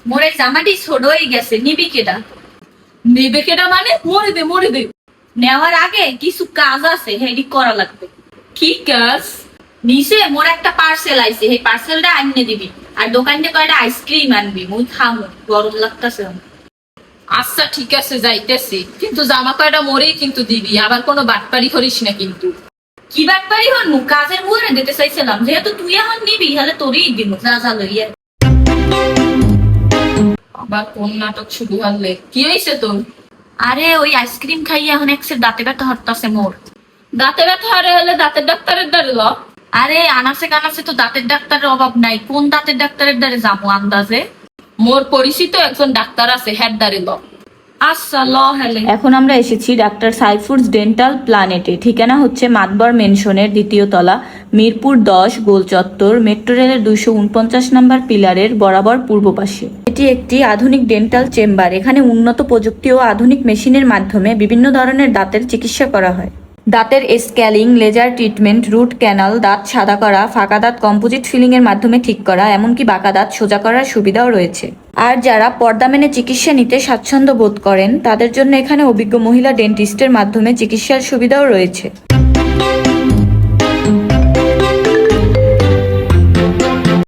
মোরে জামাটি ছোট হয়ে গেছে, নিবি কেটা? নেবে কেটা মানে? মরে দে। নেওয়ার আগে কিছু কাজ আছে, হেডি করা লাগবে। কি কাজ? নিচে মোর একটা পার্সেল আইছে, সেই পার্সেলটা আনিয়ে দিবি। আর দোকান থেকে কয়টা আইসক্রিম আনবি, মুই খামু, গরম লাগতাছে। আচ্ছা ঠিক আছে, যাইতেছি। কিন্তু জামা কয়টা মরেই কিন্তু দিবি, আবার কোনো বাটপারি করিস না কিন্তু। কি ব্যাপারই হন, মু কাজের মুহূর্তে দিতে চাইছিলাম, যেহেতু তুই এখন নিবি হলে তোরই দিব, যা যা লইয়া। আবার কোন নাটক শুরু হলে? কি হয়েছে তোর? আরে ওই আইসক্রিম খাইয়ে এখন একসে দাঁতে ব্যথা হরতাছে মোর। দাঁতে ব্যথা হলে দাঁতের ডাক্তারের দ্বারে ল। আরে আনাসে কানাসে তো দাঁতের ডাক্তারের অভাব নাই, কোন দাঁতের ডাক্তারের দ্বারে যাবো আন্দাজে? মোর পরিচিত একজন ডাক্তার আছে, হেড দ্বারে ল। আচ্ছা ল হেলে। এখন আমরা এসেছি ডাক্তার সাইফুডস ডেন্টাল প্ল্যানেটে। ঠিকানা হচ্ছে মাতবর মেনশনের 2য় তলা, মিরপুর 10 গোল চত্বর, মেট্রো রেলের 249 নম্বর পিলারের বরাবর পূর্ব পাশে। এটি একটি আধুনিক ডেন্টাল চেম্বার। এখানে উন্নত প্রযুক্তি ও আধুনিক মেশিনের মাধ্যমে বিভিন্ন ধরনের দাঁতের চিকিৎসা করা হয়। দাঁতের scaling, laser treatment, root canal, দাঁত সাদা করা, ফাঁকা দাঁত কম্পোজিট ফিলিং এর মাধ্যমে ঠিক করা, এমনকি বাঁকা দাঁত সোজা করার সুবিধাও রয়েছে। আর যারা পর্দা মেনে চিকিৎসা নিতে স্বাচ্ছন্দ্য বোধ করেন তাদের জন্য এখানে অভিজ্ঞ মহিলা ডেন্টিস্টের মাধ্যমে চিকিৎসার সুবিধাও রয়েছে।